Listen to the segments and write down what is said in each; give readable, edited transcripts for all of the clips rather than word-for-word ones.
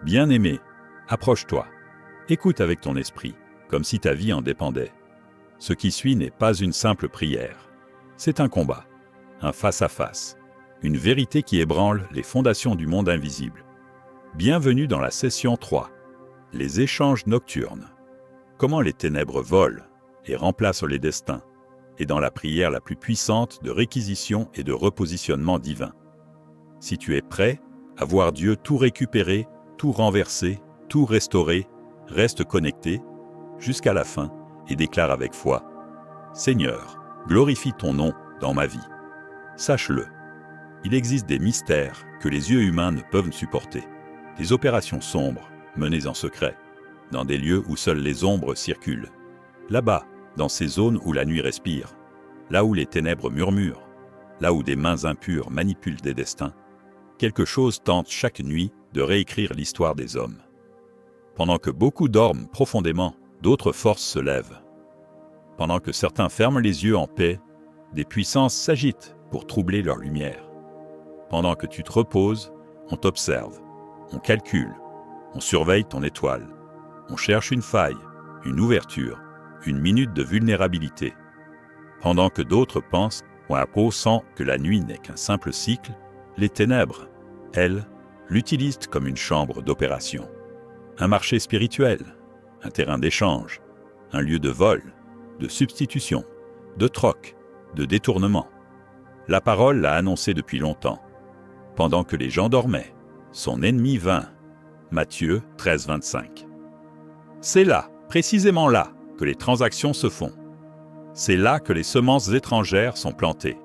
Bien-aimé, approche-toi. Écoute avec ton esprit, comme si ta vie en dépendait. Ce qui suit n'est pas une simple prière. C'est un combat, un face-à-face, une vérité qui ébranle les fondations du monde invisible. Bienvenue dans la session 3, les échanges nocturnes. Comment les ténèbres volent et remplacent les destins, et dans la prière la plus puissante de réquisition et de repositionnement divin. Si tu es prêt à voir Dieu tout récupérer, tout renverser, tout restaurer, reste connecté jusqu'à la fin et déclare avec foi : Seigneur, glorifie ton nom dans ma vie. Sache-le, il existe des mystères que les yeux humains ne peuvent supporter, des opérations sombres menées en secret, dans des lieux où seules les ombres circulent. Là-bas, dans ces zones où la nuit respire, là où les ténèbres murmurent, là où des mains impures manipulent des destins, quelque chose tente chaque nuit de réécrire l'histoire des hommes. Pendant que beaucoup dorment profondément, d'autres forces se lèvent. Pendant que certains ferment les yeux en paix, des puissances s'agitent pour troubler leur lumière. Pendant que tu te reposes, on t'observe, on calcule, on surveille ton étoile, on cherche une faille, une ouverture, une minute de vulnérabilité. Pendant que d'autres pensent ou pensant que la nuit n'est qu'un simple cycle, les ténèbres, elles, l'utilisent comme une chambre d'opération. Un marché spirituel, un terrain d'échange, un lieu de vol, de substitution, de troc, de détournement. La parole l'a annoncé depuis longtemps. Pendant que les gens dormaient, son ennemi vint. Matthieu 13, 25. C'est là, précisément là, que les transactions se font. C'est là que les semences étrangères sont plantées.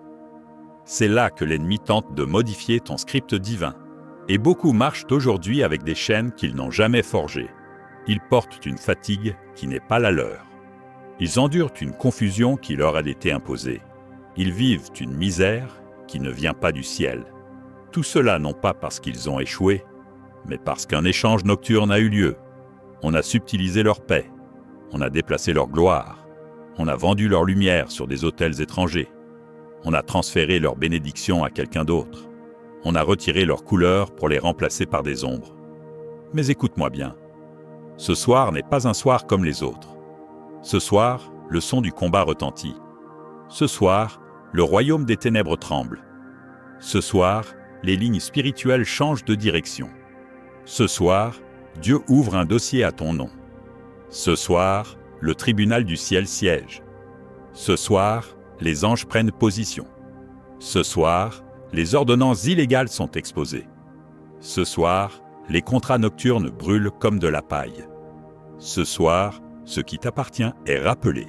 C'est là que l'ennemi tente de modifier ton script divin. Et beaucoup marchent aujourd'hui avec des chaînes qu'ils n'ont jamais forgées. Ils portent une fatigue qui n'est pas la leur. Ils endurent une confusion qui leur a été imposée. Ils vivent une misère qui ne vient pas du ciel. Tout cela non pas parce qu'ils ont échoué, mais parce qu'un échange nocturne a eu lieu. On a subtilisé leur paix. On a déplacé leur gloire. On a vendu leur lumière sur des autels étrangers. On a transféré leur bénédiction à quelqu'un d'autre. On a retiré leurs couleurs pour les remplacer par des ombres. Mais écoute-moi bien. Ce soir n'est pas un soir comme les autres. Ce soir, le son du combat retentit. Ce soir, le royaume des ténèbres tremble. Ce soir, les lignes spirituelles changent de direction. Ce soir, Dieu ouvre un dossier à ton nom. Ce soir, le tribunal du ciel siège. Ce soir, les anges prennent position. Ce soir, les ordonnances illégales sont exposées. Ce soir, les contrats nocturnes brûlent comme de la paille. Ce soir, ce qui t'appartient est rappelé.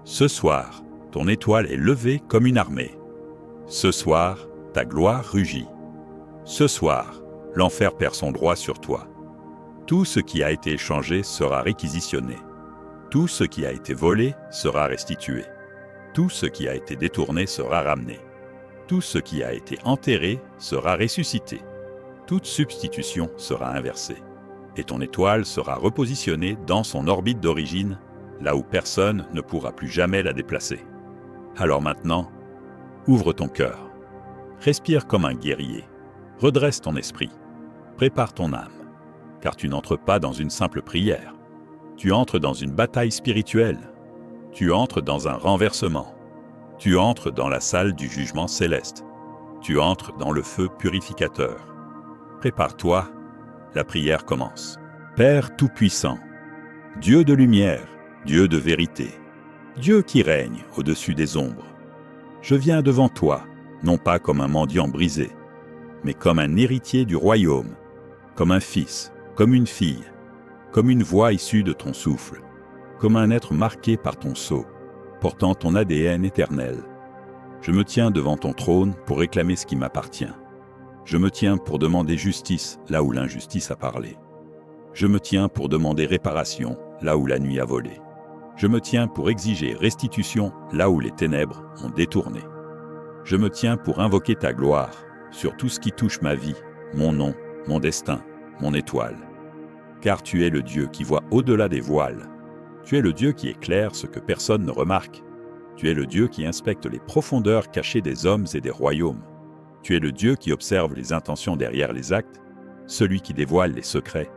Ce soir, ton étoile est levée comme une armée. Ce soir, ta gloire rugit. Ce soir, l'enfer perd son droit sur toi. Tout ce qui a été échangé sera réquisitionné. Tout ce qui a été volé sera restitué. Tout ce qui a été détourné sera ramené. Tout ce qui a été enterré sera ressuscité. Toute substitution sera inversée. Et ton étoile sera repositionnée dans son orbite d'origine, là où personne ne pourra plus jamais la déplacer. Alors maintenant, ouvre ton cœur. Respire comme un guerrier. Redresse ton esprit. Prépare ton âme. Car tu n'entres pas dans une simple prière. Tu entres dans une bataille spirituelle. Tu entres dans un renversement. Tu entres dans la salle du jugement céleste. Tu entres dans le feu purificateur. Prépare-toi, la prière commence. Père Tout-Puissant, Dieu de lumière, Dieu de vérité, Dieu qui règne au-dessus des ombres, je viens devant toi, non pas comme un mendiant brisé, mais comme un héritier du royaume, comme un fils, comme une fille, comme une voix issue de ton souffle, comme un être marqué par ton sceau, portant ton ADN éternel. Je me tiens devant ton trône pour réclamer ce qui m'appartient. Je me tiens pour demander justice là où l'injustice a parlé. Je me tiens pour demander réparation là où la nuit a volé. Je me tiens pour exiger restitution là où les ténèbres ont détourné. Je me tiens pour invoquer ta gloire sur tout ce qui touche ma vie, mon nom, mon destin, mon étoile. Car tu es le Dieu qui voit au-delà des voiles. Tu es le Dieu qui éclaire ce que personne ne remarque. Tu es le Dieu qui inspecte les profondeurs cachées des hommes et des royaumes. Tu es le Dieu qui observe les intentions derrière les actes, celui qui dévoile les secrets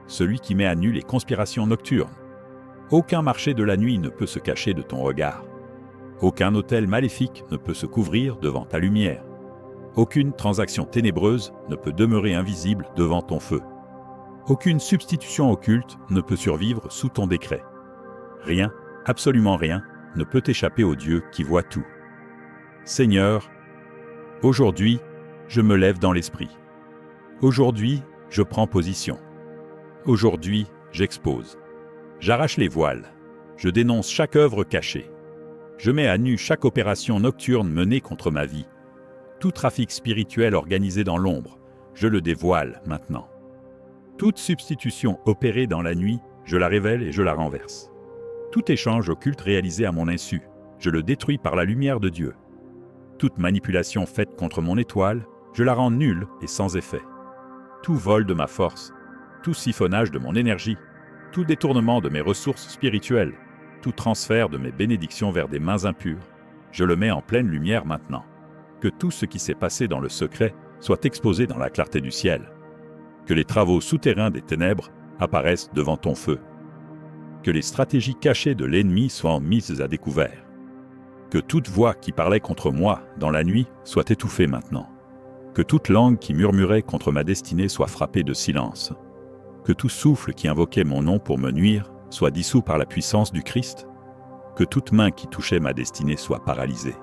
celui qui met à nu les conspirations nocturnes. Aucun marché de la nuit ne peut se cacher de ton regard. Aucun hôtel maléfique ne peut se couvrir devant ta lumière. Aucune transaction ténébreuse ne peut demeurer invisible devant ton feu. Aucune substitution occulte ne peut survivre sous ton décret. Rien, absolument rien, ne peut échapper au Dieu qui voit tout. Seigneur, aujourd'hui, je me lève dans l'esprit. Aujourd'hui, je prends position. Aujourd'hui, j'expose. J'arrache les voiles. Je dénonce chaque œuvre cachée. Je mets à nu chaque opération nocturne menée contre ma vie. Tout trafic spirituel organisé dans l'ombre, je le dévoile maintenant. Toute substitution opérée dans la nuit, je la révèle et je la renverse. Tout échange occulte réalisé à mon insu, je le détruis par la lumière de Dieu. Toute manipulation faite contre mon étoile, je la rends nulle et sans effet. Tout vol de ma force, tout siphonnage de mon énergie, tout détournement de mes ressources spirituelles, tout transfert de mes bénédictions vers des mains impures, je le mets en pleine lumière maintenant. Que tout ce qui s'est passé dans le secret soit exposé dans la clarté du ciel. Que les travaux souterrains des ténèbres apparaissent devant ton feu. Que les stratégies cachées de l'ennemi soient mises à découvert. Que toute voix qui parlait contre moi dans la nuit soit étouffée maintenant. Que toute langue qui murmurait contre ma destinée soit frappée de silence. Que tout souffle qui invoquait mon nom pour me nuire soit dissous par la puissance du Christ. Que toute main qui touchait ma destinée soit paralysée.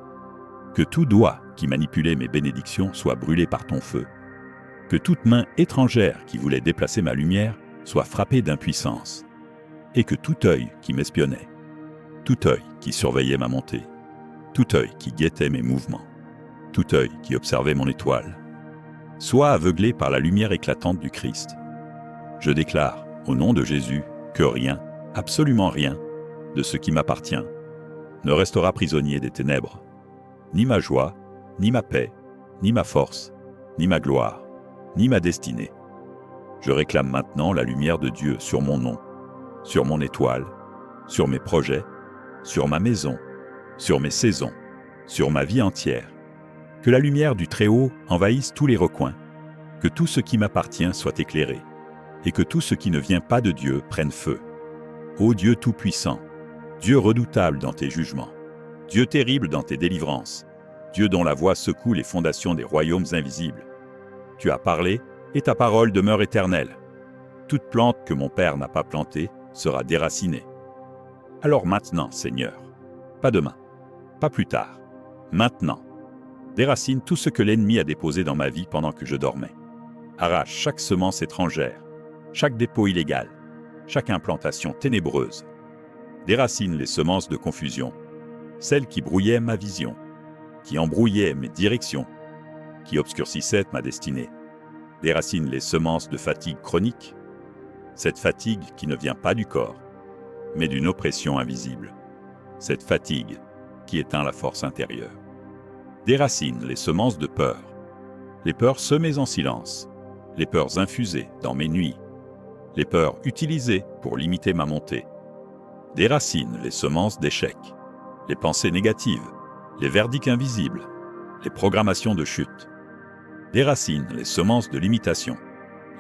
Que tout doigt qui manipulait mes bénédictions soit brûlé par ton feu. Que toute main étrangère qui voulait déplacer ma lumière soit frappée d'impuissance. Et que tout œil qui m'espionnait, tout œil qui surveillait ma montée, tout œil qui guettait mes mouvements, tout œil qui observait mon étoile, soit aveuglé par la lumière éclatante du Christ. Je déclare, au nom de Jésus, que rien, absolument rien, de ce qui m'appartient, ne restera prisonnier des ténèbres. Ni ma joie, ni ma paix, ni ma force, ni ma gloire, ni ma destinée. Je réclame maintenant la lumière de Dieu sur mon nom, sur mon étoile, sur mes projets, sur ma maison, sur mes saisons, sur ma vie entière. Que la lumière du Très-Haut envahisse tous les recoins, que tout ce qui m'appartient soit éclairé, et que tout ce qui ne vient pas de Dieu prenne feu. Ô Dieu Tout-Puissant, Dieu redoutable dans tes jugements, Dieu terrible dans tes délivrances, Dieu dont la voix secoue les fondations des royaumes invisibles. Tu as parlé, et ta parole demeure éternelle. Toute plante que mon Père n'a pas plantée sera déracinée. Alors maintenant, Seigneur, pas demain, pas plus tard, maintenant, déracine tout ce que l'ennemi a déposé dans ma vie pendant que je dormais. Arrache chaque semence étrangère, chaque dépôt illégal, chaque implantation ténébreuse. Déracine les semences de confusion, celles qui brouillaient ma vision, qui embrouillaient mes directions, qui obscurcissaient ma destinée. Déracine les semences de fatigue chronique, cette fatigue qui ne vient pas du corps, mais d'une oppression invisible. Cette fatigue qui éteint la force intérieure. Déracine les semences de peur, les peurs semées en silence, les peurs infusées dans mes nuits, les peurs utilisées pour limiter ma montée. Déracine les semences d'échecs, les pensées négatives, les verdicts invisibles, les programmations de chute. Déracine les semences de limitation,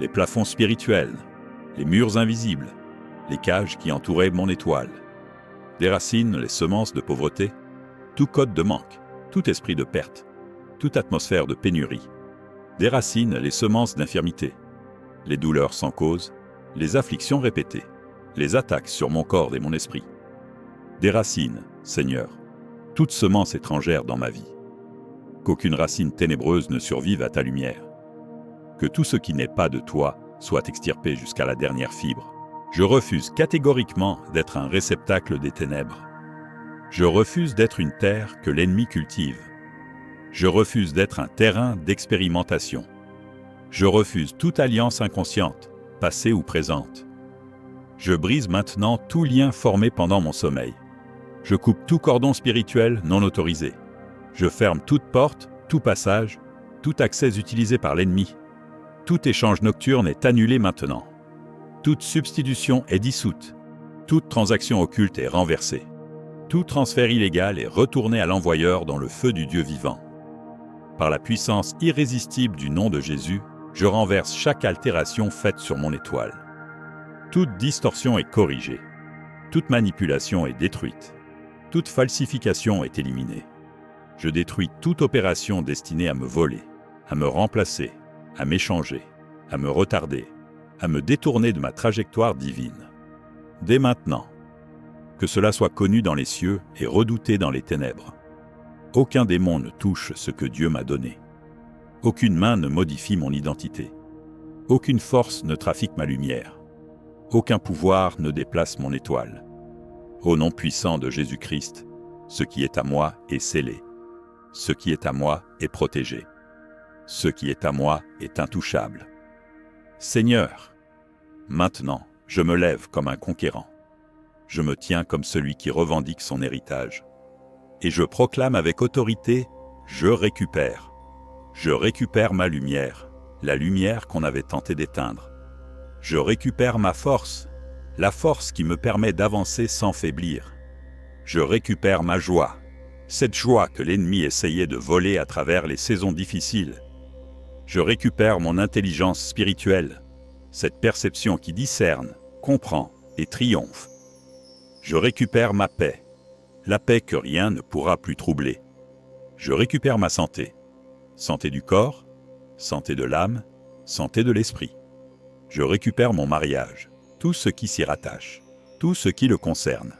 les plafonds spirituels, les murs invisibles, les cages qui entouraient mon étoile. Déracine les semences de pauvreté, tout code de manque, tout esprit de perte, toute atmosphère de pénurie. Déracine les semences d'infirmité, les douleurs sans cause, les afflictions répétées, les attaques sur mon corps et mon esprit. Déracine, Seigneur, toute semence étrangère dans ma vie. Qu'aucune racine ténébreuse ne survive à ta lumière. Que tout ce qui n'est pas de toi soit extirpé jusqu'à la dernière fibre. Je refuse catégoriquement d'être un réceptacle des ténèbres. Je refuse d'être une terre que l'ennemi cultive. Je refuse d'être un terrain d'expérimentation. Je refuse toute alliance inconsciente, passée ou présente. Je brise maintenant tout lien formé pendant mon sommeil. Je coupe tout cordon spirituel non autorisé. Je ferme toute porte, tout passage, tout accès utilisé par l'ennemi. Tout échange nocturne est annulé maintenant. Toute substitution est dissoute. Toute transaction occulte est renversée. Tout transfert illégal est retourné à l'envoyeur dans le feu du Dieu vivant. Par la puissance irrésistible du nom de Jésus, je renverse chaque altération faite sur mon étoile. Toute distorsion est corrigée. Toute manipulation est détruite. Toute falsification est éliminée. Je détruis toute opération destinée à me voler, à me remplacer, à m'échanger, à me retarder, à me détourner de ma trajectoire divine. Dès maintenant, que cela soit connu dans les cieux et redouté dans les ténèbres. Aucun démon ne touche ce que Dieu m'a donné. Aucune main ne modifie mon identité. Aucune force ne trafique ma lumière. Aucun pouvoir ne déplace mon étoile. Au nom puissant de Jésus-Christ, ce qui est à moi est scellé. Ce qui est à moi est protégé. Ce qui est à moi est intouchable. Seigneur, maintenant, je me lève comme un conquérant. Je me tiens comme celui qui revendique son héritage. Et je proclame avec autorité, je récupère. Je récupère ma lumière, la lumière qu'on avait tenté d'éteindre. Je récupère ma force, la force qui me permet d'avancer sans faiblir. Je récupère ma joie, cette joie que l'ennemi essayait de voler à travers les saisons difficiles. Je récupère mon intelligence spirituelle, cette perception qui discerne, comprend et triomphe. Je récupère ma paix, la paix que rien ne pourra plus troubler. Je récupère ma santé, santé du corps, santé de l'âme, santé de l'esprit. Je récupère mon mariage, tout ce qui s'y rattache, tout ce qui le concerne.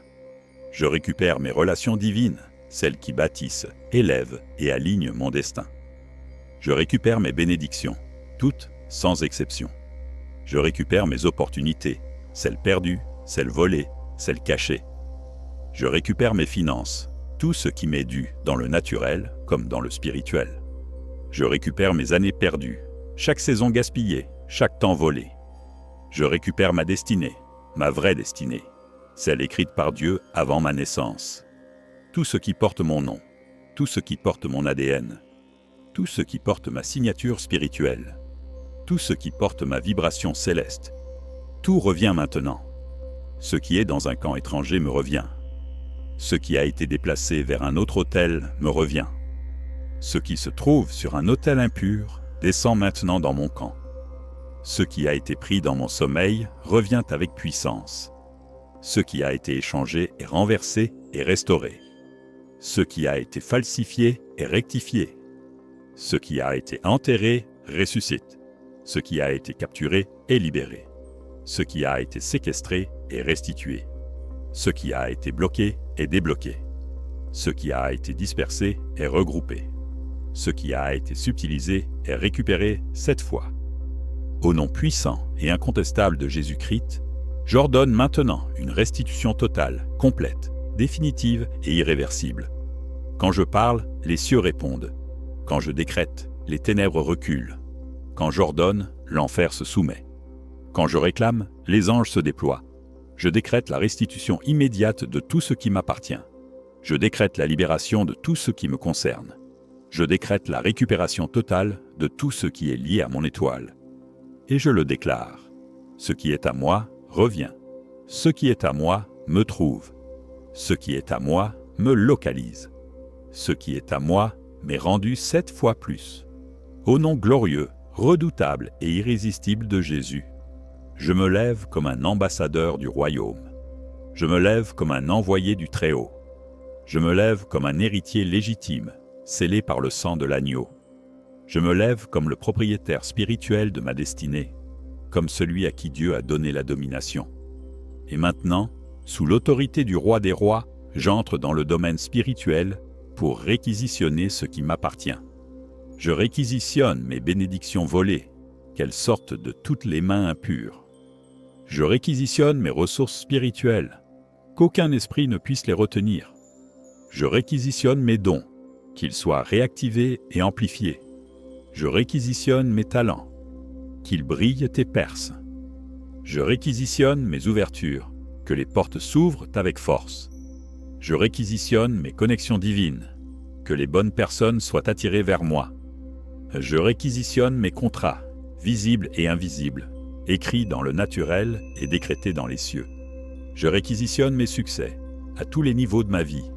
Je récupère mes relations divines, celles qui bâtissent, élèvent et alignent mon destin. Je récupère mes bénédictions, toutes sans exception. Je récupère mes opportunités, celles perdues, celles volées, celles cachées. Je récupère mes finances, tout ce qui m'est dû dans le naturel comme dans le spirituel. Je récupère mes années perdues, chaque saison gaspillée, chaque temps volé. Je récupère ma destinée, ma vraie destinée, celle écrite par Dieu avant ma naissance. Tout ce qui porte mon nom, tout ce qui porte mon ADN, tout ce qui porte ma signature spirituelle, tout ce qui porte ma vibration céleste. Tout revient maintenant. Ce qui est dans un camp étranger me revient. Ce qui a été déplacé vers un autre autel me revient. Ce qui se trouve sur un autel impur descend maintenant dans mon camp. Ce qui a été pris dans mon sommeil revient avec puissance. Ce qui a été échangé est renversé et restauré. Ce qui a été falsifié est rectifié. Ce qui a été enterré ressuscite. Ce qui a été capturé est libéré. Ce qui a été séquestré est restitué. Ce qui a été bloqué est débloqué. Ce qui a été dispersé est regroupé. Ce qui a été subtilisé est récupéré 7 fois. Au nom puissant et incontestable de Jésus-Christ, j'ordonne maintenant une restitution totale, complète, définitive et irréversible. Quand je parle, les cieux répondent. Quand je décrète, les ténèbres reculent. Quand j'ordonne, l'enfer se soumet. Quand je réclame, les anges se déploient. Je décrète la restitution immédiate de tout ce qui m'appartient. Je décrète la libération de tout ce qui me concerne. Je décrète la récupération totale de tout ce qui est lié à mon étoile. Et je le déclare. Ce qui est à moi revient. Ce qui est à moi me trouve. Ce qui est à moi me localise. Ce qui est à moi m'est rendu 7 fois plus. Au nom glorieux, redoutable et irrésistible de Jésus, je me lève comme un ambassadeur du royaume. Je me lève comme un envoyé du Très-Haut. Je me lève comme un héritier légitime, scellé par le sang de l'agneau. Je me lève comme le propriétaire spirituel de ma destinée, comme celui à qui Dieu a donné la domination. Et maintenant, sous l'autorité du roi des rois, j'entre dans le domaine spirituel pour réquisitionner ce qui m'appartient. Je réquisitionne mes bénédictions volées, qu'elles sortent de toutes les mains impures. Je réquisitionne mes ressources spirituelles, qu'aucun esprit ne puisse les retenir. Je réquisitionne mes dons, qu'ils soient réactivés et amplifiés. Je réquisitionne mes talents, qu'ils brillent et percent. Je réquisitionne mes ouvertures, que les portes s'ouvrent avec force. Je réquisitionne mes connexions divines, que les bonnes personnes soient attirées vers moi. Je réquisitionne mes contrats, visibles et invisibles, écrits dans le naturel et décrétés dans les cieux. Je réquisitionne mes succès, à tous les niveaux de ma vie.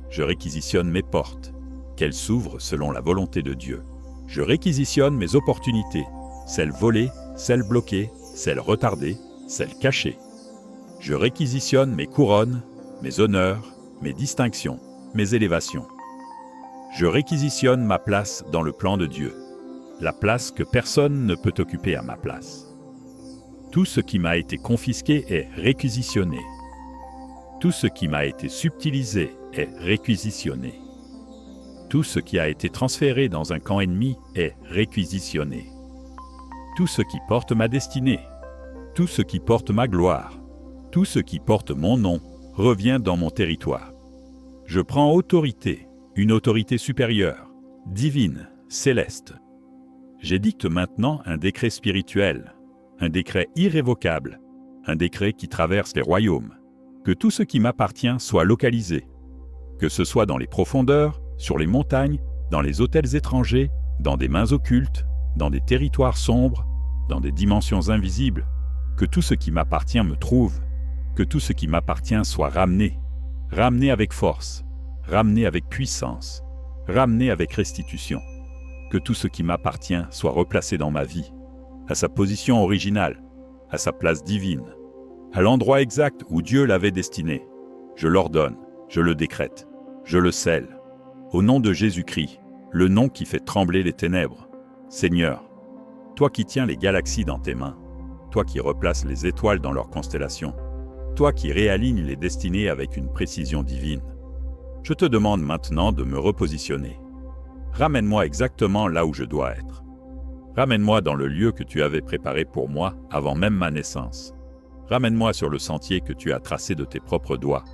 Je réquisitionne mes portes, qu'elles s'ouvrent selon la volonté de Dieu. Je réquisitionne mes opportunités, celles volées, celles bloquées, celles retardées, celles cachées. Je réquisitionne mes couronnes, mes honneurs, mes distinctions, mes élévations. Je réquisitionne ma place dans le plan de Dieu, la place que personne ne peut occuper à ma place. Tout ce qui m'a été confisqué est réquisitionné. Tout ce qui m'a été subtilisé est réquisitionné. Tout ce qui a été transféré dans un camp ennemi est réquisitionné. Tout ce qui porte ma destinée, tout ce qui porte ma gloire, tout ce qui porte mon nom revient dans mon territoire. Je prends autorité, une autorité supérieure, divine, céleste. J'édicte maintenant un décret spirituel, un décret irrévocable, un décret qui traverse les royaumes. Que tout ce qui m'appartient soit localisé. Que ce soit dans les profondeurs, sur les montagnes, dans les hôtels étrangers, dans des mains occultes, dans des territoires sombres, dans des dimensions invisibles. Que tout ce qui m'appartient me trouve. Que tout ce qui m'appartient soit ramené. Ramené avec force. Ramené avec puissance. Ramené avec restitution. Que tout ce qui m'appartient soit replacé dans ma vie, à sa position originale, à sa place divine, à l'endroit exact où Dieu l'avait destiné. Je l'ordonne, je le décrète, je le scelle. Au nom de Jésus-Christ, le nom qui fait trembler les ténèbres. Seigneur, toi qui tiens les galaxies dans tes mains, toi qui replaces les étoiles dans leurs constellations, toi qui réalignes les destinées avec une précision divine, je te demande maintenant de me repositionner. Ramène-moi exactement là où je dois être. Ramène-moi dans le lieu que tu avais préparé pour moi avant même ma naissance. Ramène-moi sur le sentier que tu as tracé de tes propres doigts.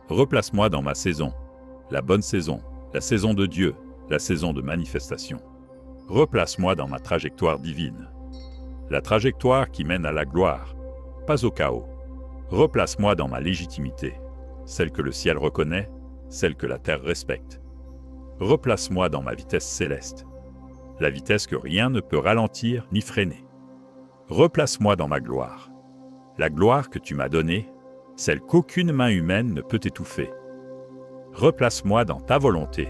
Replace-moi dans ma saison, la bonne saison, la saison de Dieu, la saison de manifestation. Replace-moi dans ma trajectoire divine, la trajectoire qui mène à la gloire, pas au chaos. Replace-moi dans ma légitimité, celle que le ciel reconnaît, celle que la terre respecte. Replace-moi dans ma vitesse céleste, la vitesse que rien ne peut ralentir ni freiner. Replace-moi dans ma gloire, la gloire que tu m'as donnée, celle qu'aucune main humaine ne peut étouffer. Replace-moi dans ta volonté,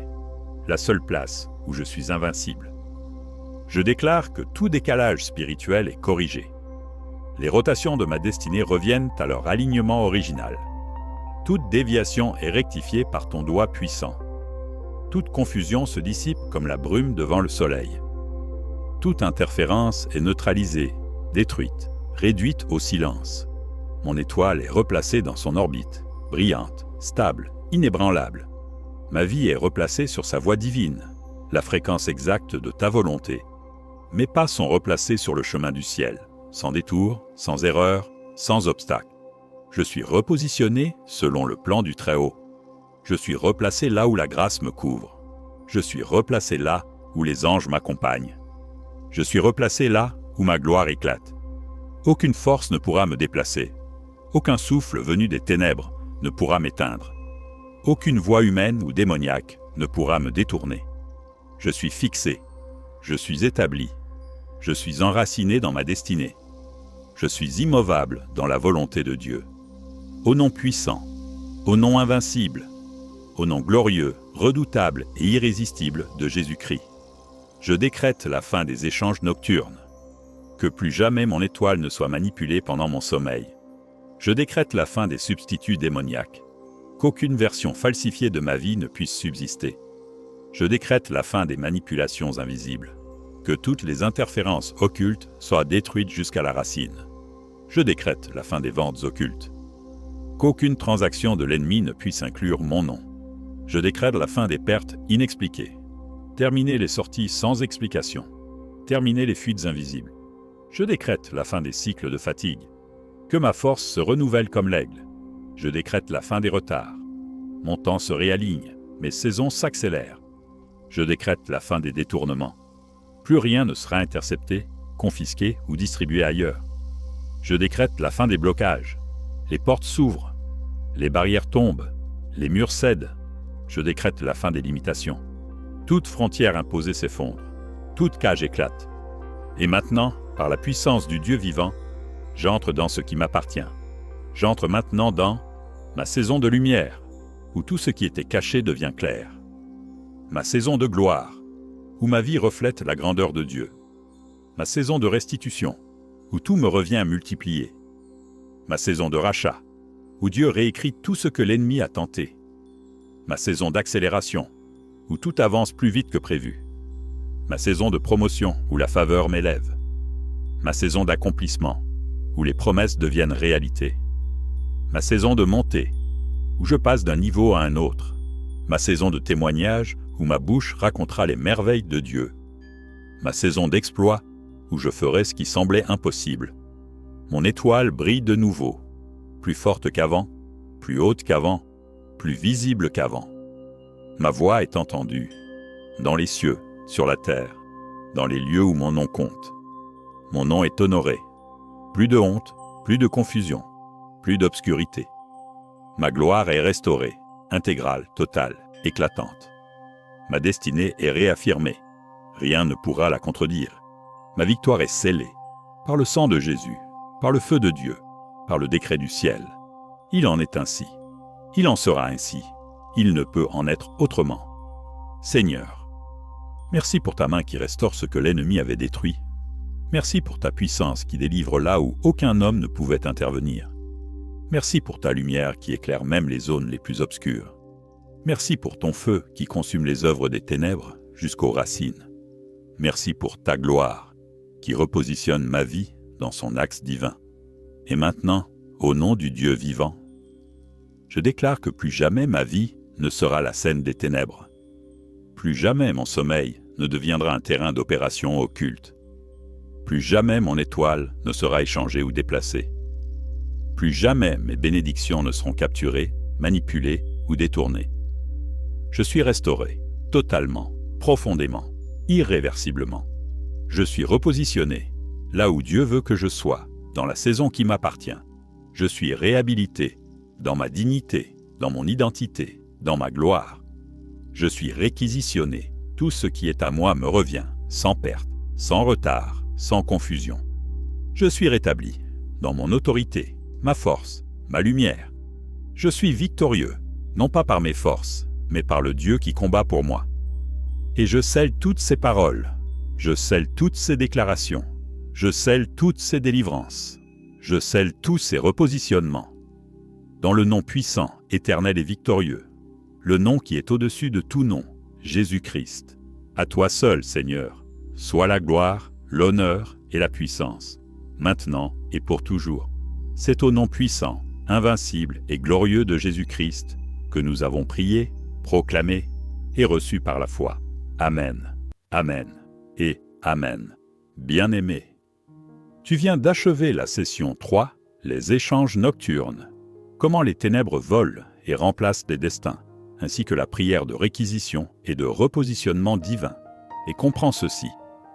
la seule place où je suis invincible. Je déclare que tout décalage spirituel est corrigé. Les rotations de ma destinée reviennent à leur alignement original. Toute déviation est rectifiée par ton doigt puissant. Toute confusion se dissipe comme la brume devant le soleil. Toute interférence est neutralisée, détruite, réduite au silence. Mon étoile est replacée dans son orbite, brillante, stable, inébranlable. Ma vie est replacée sur sa voie divine, la fréquence exacte de ta volonté. Mes pas sont replacés sur le chemin du ciel, sans détour, sans erreur, sans obstacle. Je suis repositionné selon le plan du Très-Haut. Je suis replacé là où la grâce me couvre. Je suis replacé là où les anges m'accompagnent. Je suis replacé là où ma gloire éclate. Aucune force ne pourra me déplacer. Aucun souffle venu des ténèbres ne pourra m'éteindre. Aucune voix humaine ou démoniaque ne pourra me détourner. Je suis fixé. Je suis établi. Je suis enraciné dans ma destinée. Je suis immovable dans la volonté de Dieu. Au nom puissant, au nom invincible, au nom glorieux, redoutable et irrésistible de Jésus-Christ, je décrète la fin des échanges nocturnes. Que plus jamais mon étoile ne soit manipulée pendant mon sommeil. Je décrète la fin des substituts démoniaques. Qu'aucune version falsifiée de ma vie ne puisse subsister. Je décrète la fin des manipulations invisibles. Que toutes les interférences occultes soient détruites jusqu'à la racine. Je décrète la fin des ventes occultes. Qu'aucune transaction de l'ennemi ne puisse inclure mon nom. Je décrète la fin des pertes inexpliquées. Terminer les sorties sans explication. Terminer les fuites invisibles. Je décrète la fin des cycles de fatigue. Que ma force se renouvelle comme l'aigle. Je décrète la fin des retards. Mon temps se réaligne, mes saisons s'accélèrent. Je décrète la fin des détournements. Plus rien ne sera intercepté, confisqué ou distribué ailleurs. Je décrète la fin des blocages. Les portes s'ouvrent. Les barrières tombent. Les murs cèdent. Je décrète la fin des limitations. Toute frontière imposée s'effondre. Toute cage éclate. Et maintenant, par la puissance du Dieu vivant, j'entre dans ce qui m'appartient. J'entre maintenant dans ma saison de lumière, où tout ce qui était caché devient clair. Ma saison de gloire, où ma vie reflète la grandeur de Dieu. Ma saison de restitution, où tout me revient multiplié. Ma saison de rachat, où Dieu réécrit tout ce que l'ennemi a tenté. Ma saison d'accélération, où tout avance plus vite que prévu. Ma saison de promotion, où la faveur m'élève. Ma saison d'accomplissement, où les promesses deviennent réalité. Ma saison de montée, où je passe d'un niveau à un autre. Ma saison de témoignage, où ma bouche racontera les merveilles de Dieu. Ma saison d'exploit, où je ferai ce qui semblait impossible. Mon étoile brille de nouveau, plus forte qu'avant, plus haute qu'avant, plus visible qu'avant. Ma voix est entendue, dans les cieux, sur la terre, dans les lieux où mon nom compte. Mon nom est honoré. Plus de honte, plus de confusion, plus d'obscurité. Ma gloire est restaurée, intégrale, totale, éclatante. Ma destinée est réaffirmée. Rien ne pourra la contredire. Ma victoire est scellée, par le sang de Jésus, par le feu de Dieu, par le décret du ciel. Il en est ainsi. Il en sera ainsi. Il ne peut en être autrement. Seigneur, merci pour ta main qui restaure ce que l'ennemi avait détruit. Merci pour ta puissance qui délivre là où aucun homme ne pouvait intervenir. Merci pour ta lumière qui éclaire même les zones les plus obscures. Merci pour ton feu qui consume les œuvres des ténèbres jusqu'aux racines. Merci pour ta gloire qui repositionne ma vie dans son axe divin. Et maintenant, au nom du Dieu vivant, je déclare que plus jamais ma vie ne sera la scène des ténèbres. Plus jamais mon sommeil ne deviendra un terrain d'opération occulte. Plus jamais mon étoile ne sera échangée ou déplacée. Plus jamais mes bénédictions ne seront capturées, manipulées ou détournées. Je suis restauré, totalement, profondément, irréversiblement. Je suis repositionné, là où Dieu veut que je sois, dans la saison qui m'appartient. Je suis réhabilité, dans ma dignité, dans mon identité, dans ma gloire. Je suis réquisitionné, tout ce qui est à moi me revient, sans perte, sans retard, sans confusion. Je suis rétabli, dans mon autorité, ma force, ma lumière. Je suis victorieux, non pas par mes forces, mais par le Dieu qui combat pour moi. Et je scelle toutes ces paroles, je scelle toutes ces déclarations, je scelle toutes ces délivrances, je scelle tous ces repositionnements. Dans le nom puissant, éternel et victorieux, le nom qui est au-dessus de tout nom, Jésus-Christ. À toi seul, Seigneur, soit la gloire, l'honneur et la puissance, maintenant et pour toujours. C'est au nom puissant, invincible et glorieux de Jésus-Christ que nous avons prié, proclamé et reçu par la foi. Amen, Amen et Amen. Bien-aimé, tu viens d'achever la session 3, les échanges nocturnes. Comment les ténèbres volent et remplacent des destins, ainsi que la prière de réquisition et de repositionnement divin. Et comprends ceci,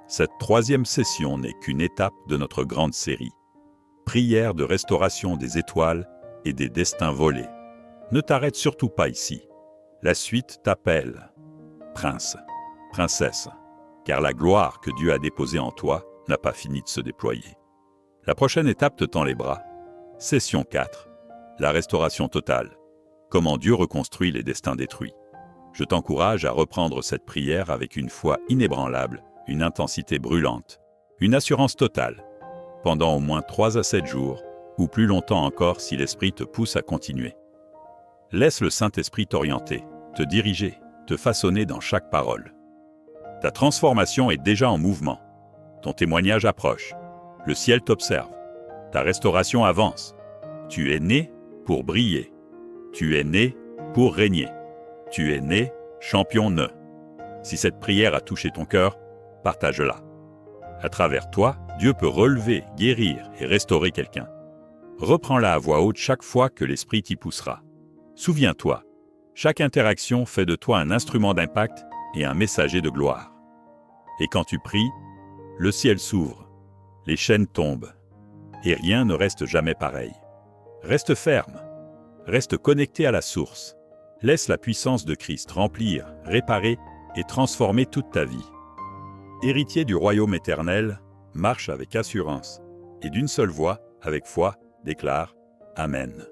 cette 3e session n'est qu'une étape de notre grande série. Prière de restauration des étoiles et des destins volés. Ne t'arrête surtout pas ici. La suite t'appelle. Prince, princesse, car la gloire que Dieu a déposée en toi n'a pas fini de se déployer. La prochaine étape te tend les bras. Session 4. La restauration totale. Comment Dieu reconstruit les destins détruits. Je t'encourage à reprendre cette prière avec une foi inébranlable, une intensité brûlante, une assurance totale, pendant au moins 3 à 7 jours, ou plus longtemps encore si l'Esprit te pousse à continuer. Laisse le Saint-Esprit t'orienter, te diriger, te façonner dans chaque parole. Ta transformation est déjà en mouvement. Ton témoignage approche. Le ciel t'observe. Ta restauration avance. Tu es né pour briller. Tu es né pour régner. Tu es né champion ne. Si cette prière a touché ton cœur, partage-la. À travers toi, Dieu peut relever, guérir et restaurer quelqu'un. Reprends-la à voix haute chaque fois que l'Esprit t'y poussera. Souviens-toi, chaque interaction fait de toi un instrument d'impact et un messager de gloire. Et quand tu pries, le ciel s'ouvre, les chaînes tombent, et rien ne reste jamais pareil. Reste ferme, reste connecté à la source. Laisse la puissance de Christ remplir, réparer et transformer toute ta vie. Héritier du royaume éternel, marche avec assurance et d'une seule voix, avec foi, déclare Amen.